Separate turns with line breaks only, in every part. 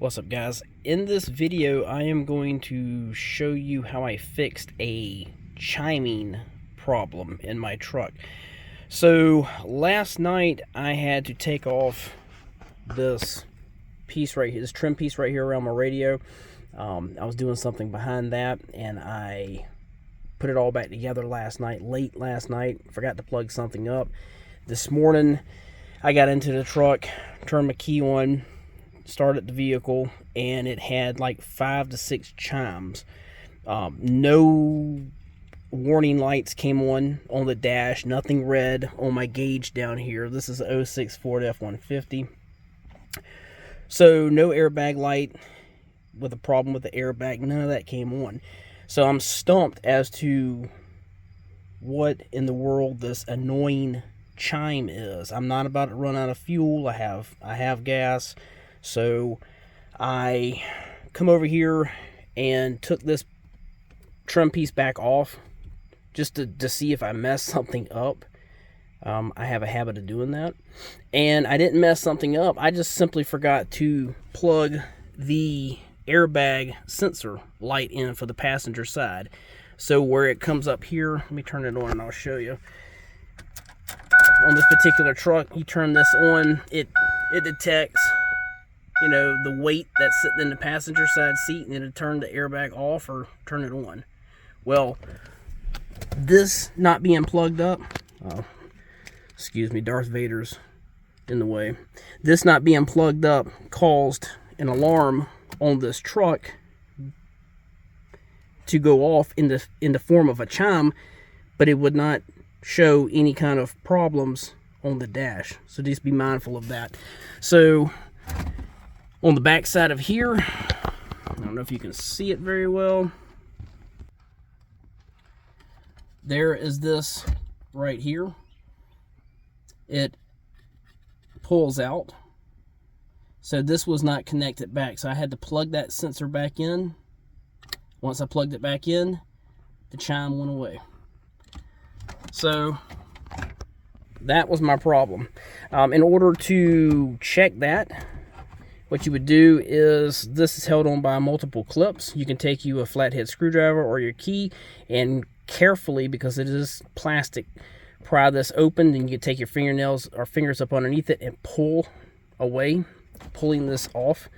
What's up, guys? In this video I am going to show you how I fixed a chiming problem in my truck. So last night I had to take off this piece right here, this trim piece right here around my radio. I was doing something behind that and I put it all back together late last night. Forgot to plug something up. This morning I got into the truck, turned my key on, started the vehicle, and it had like 5 to 6 chimes. No warning lights came on the dash, nothing red on my gauge down here. This is a 06 Ford F150. So no airbag light with a problem with the airbag, none of that came on. So I'm stumped as to what in the world this annoying chime is. I'm not about to run out of fuel. I have gas. So I come over here and took this trim piece back off just to see if I messed something up. I have a habit of doing that. And I didn't mess something up. I just simply forgot to plug the airbag sensor light in for the passenger side. So where it comes up here, let me turn it on and I'll show you. On this particular truck, you turn this on, it detects, you know, the weight that's sitting in the passenger side seat, and it'll turn the airbag off or turn it on. Well, this not being plugged up, excuse me, Darth Vader's in the way. This not being plugged up caused an alarm on this truck to go off in the form of a chime, but it would not show any kind of problems on the dash. So just be mindful of that. So on the back side of here, I don't know if you can see it very well. There is this right here. It pulls out. So this was not connected back. So I had to plug that sensor back in. Once I plugged it back in, the chime went away. So that was my problem. In order to check that, what you would do is, this is held on by multiple clips. You can take you a flathead screwdriver or your key and carefully, because it is plastic, pry this open. Then you can take your fingernails or fingers up underneath it and pull away, pulling this off,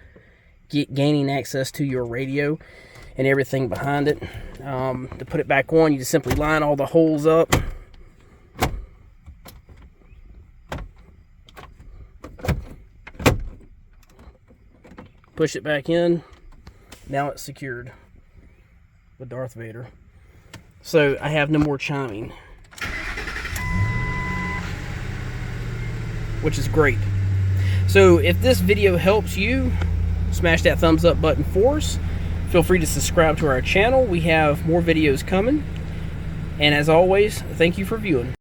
gaining access to your radio and everything behind it. To put it back on, you just simply line all the holes up. Push it back in. Now it's secured with Darth Vader. So I have no more chiming, which is great. So if this video helps you, smash that thumbs up button for us. Feel free to subscribe to our channel. We have more videos coming. And as always, thank you for viewing.